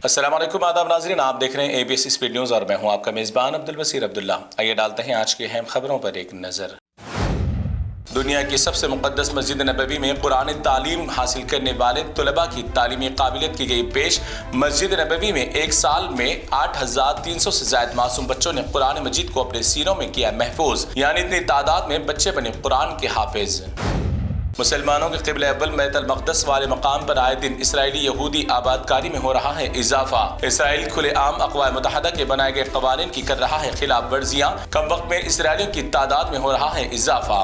अस्सलाम वालेकुम, आदाब नाज़रीन, आप देख रहे हैं ABC स्पीड न्यूज़ और मैं हूं आपका मेज़बान अब्दुल बसीर अब्दुल्ला। आइए डालते हैं आज की अहम खबरों पर एक नज़र। दुनिया की सबसे मुक़द्दस मस्जिद नबवी में कुरान तालीम हासिल करने वाले तलबा की तालीमी काबिलियत की गई पेश। मस्जिद नबवी में एक साल में 8300 से ज़ायद मासूम बच्चों ने कुरान मजीद को अपने सीनों में किया महफूज, यानी इतनी तादाद में बच्चे बने कुरान के हाफिज। मुसलमानों के क़िबला अव्वल बैतुल मक़दस वाले मकाम पर आए दिन इसराइली यहूदी आबादकारी में हो रहा है इजाफा। इसराइल खुलेआम अक़वाम मुत्तहिदा के बनाए गए क़वानीन की कर रहा है खिलाफ वर्जियाँ। कम वक्त में इसराइलियों की तादाद में हो रहा है इजाफा।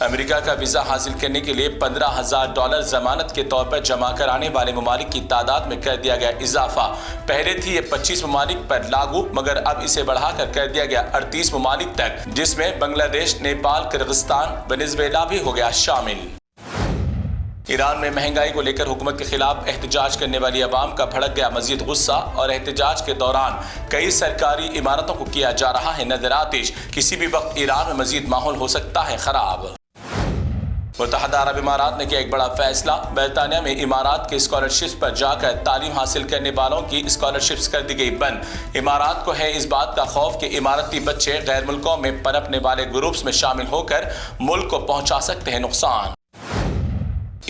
अमेरिका का वीज़ा हासिल करने के लिए $15,000 जमानत के तौर पर जमा कराने वाले ममालिक की तादाद में कर दिया गया इजाफा। पहले थी ये 25 ममालिक पर लागू, मगर अब इसे बढ़ाकर कर दिया गया 38 ममालिक तक, जिसमें बांग्लादेश, नेपाल, किर्गिस्तान, वेनेज़ुएला भी हो गया शामिल। ईरान में महंगाई को लेकर हुकूमत के खिलाफ एहतजाज करने वाली अवाम का भड़क गया मजीद गुस्सा और एहतजाज के दौरान कई सरकारी इमारतों को किया जा रहा है नजर आतिश। किसी भी वक्त ईरान में मजीद माहौल हो सकता है खराब। मुत्तहिदा अरब इमारात ने किया एक बड़ा फैसला। बरतानिया में इमारात के स्कॉलरशिप्स पर जाकर तालीम हासिल करने वालों की स्कॉलरशिप्स कर दी गई बंद। इमारात को है इस बात का खौफ कि इमारती बच्चे गैर मुल्कों में पनपने वाले ग्रुप्स में शामिल होकर मुल्क को पहुंचा सकते हैं नुकसान।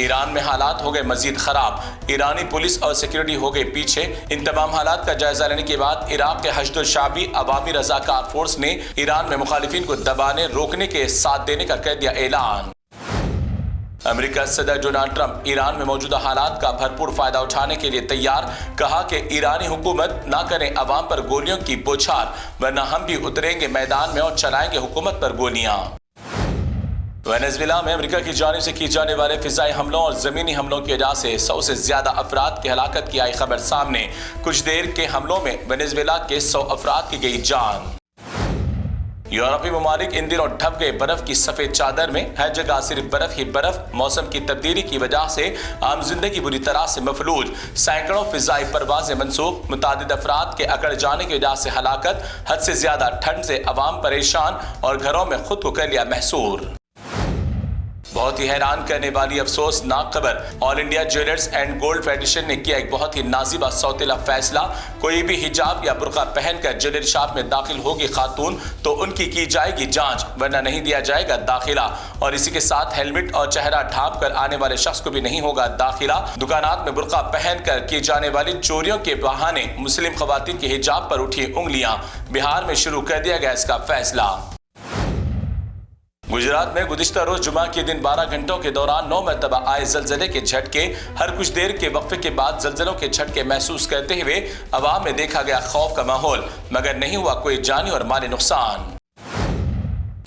ईरान में हालात हो गए मजीद खराब। ईरानी पुलिस और सिक्योरिटी हो गए पीछे। इन तमाम हालात का जायजा लेने के बाद इराक के हश्द शाबी अवामी रजाकार फोर्स ने ईरान में मुखालिफिन को दबाने रोकने के साथ देने का कर दिया ऐलान। अमेरिका सदर डोनाल्ड ट्रंप ईरान में मौजूदा हालात का भरपूर फायदा उठाने के लिए तैयार। कहा कि ईरानी हुकूमत ना करें अवाम पर गोलियों की बौछार, वरना हम भी उतरेंगे मैदान में और चलाएंगे हुकूमत पर गोलियां। वेनेज़ुएला में अमेरिका की जानिब से की जाने वाले फिजाई हमलों और ज़मीनी हमलों की वजह से 100 से ज़्यादा अफराद की हलाकत की आई खबर सामने। कुछ देर के हमलों में वेनेज़ुएला के 100 अफराद की गई जान। यूरोपीय ममालिक इन दिनों ढप गए बर्फ की सफेद चादर में। हर जगह सिर्फ बर्फ ही बर्फ। मौसम की तब्दीली की वजह से आम जिंदगी बुरी तरह से मफलूज। सैकड़ों फिजाई परवाजें मनसूख। मुतादिद अफराद के अकड़ जाने की वजह से हलाकत। हद से ज्यादा ठंड से अवाम परेशान और घरों में खुद को कर लिया महसूर। बहुत ही हैरान करने वाली अफसोसनाक खबर। All India jewellers and gold federation ने किया एक बहुत ही नाजिबा सौतेला फैसला। कोई भी हिजाब या बुर्का पहनकर ज्वेलरी शॉप में दाखिल होगी खातून तो उनकी की जाएगी जांच, वरना नहीं दिया जाएगा दाखिला। और इसी के साथ हेलमेट और चेहरा ढांप कर आने वाले शख्स को भी नहीं होगा दाखिला। दुकानात में बुर्का पहनकर की जाने वाली चोरियों के बहाने मुस्लिम खवातीन के हिजाब पर उठी उंगलियां। बिहार में शुरू कर दिया गया इसका फैसला। गुजरात में गुज़िश्ता रोज जुमा के दिन 12 घंटों के दौरान 9 मरतबा आए जलजले के झटके। हर कुछ देर के वक्फे के बाद जलजलों के झटके महसूस करते हुए अवाम में देखा गया खौफ का माहौल, मगर नहीं हुआ कोई जानी और माली नुकसान।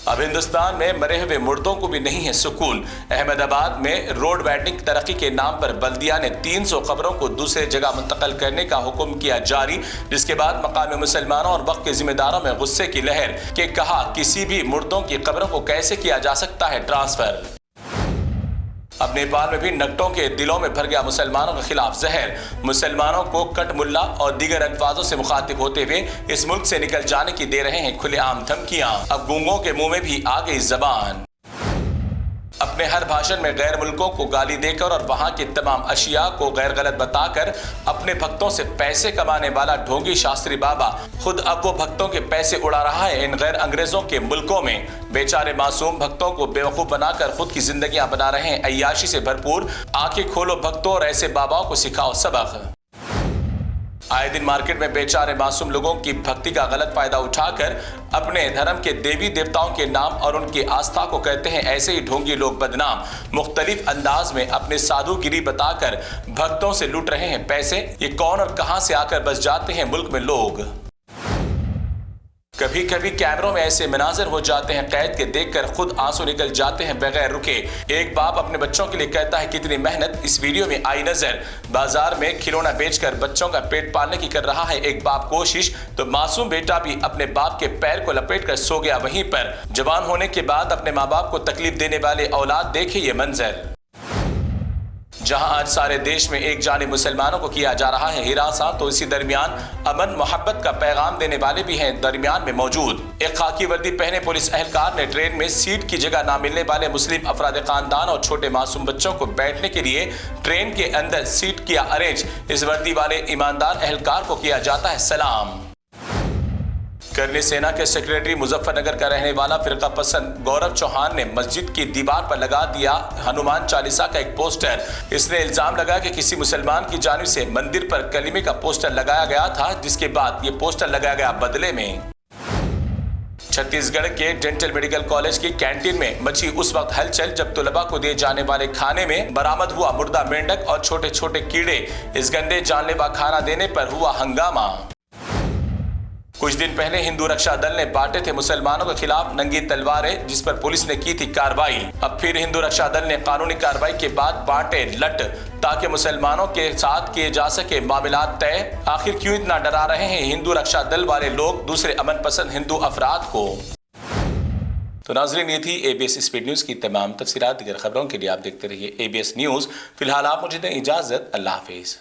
अब हिंदुस्तान में मरे हुए मुर्दों को भी नहीं है सुकून। अहमदाबाद में रोड वाइडनिंग तरक्की के नाम पर बल्दिया ने 300 कब्रों को दूसरे जगह मुंतकिल करने का हुक्म किया जारी, जिसके बाद मकामी मुसलमानों और वक्त के जिम्मेदारों में गुस्से की लहर के कहा किसी भी मुर्दों की कब्रों को कैसे किया जा सकता है ट्रांसफर। अब नेपाल में भी नकटों के दिलों में भर गया मुसलमानों के खिलाफ जहर। मुसलमानों को कट मुल्ला और दीगर अल्फाजों से मुखातिब होते हुए इस मुल्क से निकल जाने की दे रहे हैं खुलेआम धमकियां। अब गूंगों के मुंह में भी आ गई जबान। अपने हर भाषण में गैर मुल्कों को गाली देकर और वहां की तमाम अशिया को गैर गलत बताकर अपने भक्तों से पैसे कमाने वाला ढोंगी शास्त्री बाबा खुद अब वो भक्तों के पैसे उड़ा रहा है इन गैर अंग्रेजों के मुल्कों में। बेचारे मासूम भक्तों को बेवकूफ बनाकर खुद की जिंदगियां बना रहे हैं अय्याशी से भरपूर। आंखें खोलो भक्तों और ऐसे बाबाओं को सिखाओ सबक। आए दिन मार्केट में बेचारे मासूम लोगों की भक्ति का गलत फायदा उठाकर अपने धर्म के देवी देवताओं के नाम और उनकी आस्था को कहते हैं ऐसे ही ढोंगी लोग बदनाम। मुख्तलिफ अंदाज में अपने साधुगिरी बताकर भक्तों से लूट रहे हैं पैसे। ये कौन और कहां से आकर बस जाते हैं मुल्क में लोग। कभी कभी कैमरों में ऐसे मनाजर हो जाते हैं कैद के देखकर खुद आंसू निकल जाते हैं बगैर रुके। एक बाप अपने बच्चों के लिए कहता है कितनी मेहनत इस वीडियो में आई नजर। बाजार में खिलौना बेचकर बच्चों का पेट पालने की कर रहा है एक बाप कोशिश, तो मासूम बेटा भी अपने बाप के पैर को लपेट कर सो गया वहीं पर। जवान होने के बाद अपने माँ बाप को तकलीफ देने वाले औलाद देखे ये मंजर। جہاں آج سارے دیش میں ایک جانب مسلمانوں کو کیا جا رہا ہے ہراساں، تو اسی درمیان امن محبت کا پیغام دینے والے بھی ہیں درمیان میں موجود۔ ایک خاکی وردی پہنے پولیس اہلکار نے ٹرین میں سیٹ کی جگہ نہ ملنے والے مسلم افراد خاندان اور چھوٹے معصوم بچوں کو بیٹھنے کے لیے ٹرین کے اندر سیٹ کیا ارینج۔ اس وردی والے ایماندار اہلکار کو کیا جاتا ہے سلام۔ کرنی سینا کے سیکریٹری مظفر نگر کا رہنے والا فرقہ پسند گورو چوہان نے مسجد کی دیوار پر لگا دیا ہنومان چالیسا کا ایک پوسٹر۔ اس نے الزام لگایا کہ کسی مسلمان کی جانب سے مندر پر کلمے کا پوسٹر لگایا گیا تھا، جس کے بعد یہ پوسٹر لگایا گیا بدلے میں۔ چھتیس گڑھ کے ڈینٹل میڈیکل کالج کی کینٹین میں مچی اس وقت ہلچل جب طلباء کو دیے جانے والے کھانے میں برآمد ہوا مردہ مینڈک اور چھوٹے چھوٹے کیڑے۔ اس گندے جان لیوا کھانا دینے پر ہوا ہنگامہ۔ کچھ دن پہلے ہندو رکشا دل نے بانٹے تھے مسلمانوں کے خلاف ننگی تلواریں، جس پر پولیس نے کی تھی کارروائی۔ اب پھر ہندو رکشا دل نے قانونی کارروائی کے بعد بانٹے لٹ تاکہ مسلمانوں کے ساتھ کیے جا سکے معاملات طے۔ آخر کیوں اتنا ڈرا رہے ہیں ہندو رکشا دل والے لوگ دوسرے امن پسند ہندو افراد کو؟ تو ناظرین، یہ تھی اے بی ایس اسپیڈ نیوز کی تمام تفصیلات۔ دیگر خبروں کے لیے آپ دیکھتے رہیے اے بی ایس نیوز۔ فی الحال آپ مجھے دیں اجازت، اللہ حافظ۔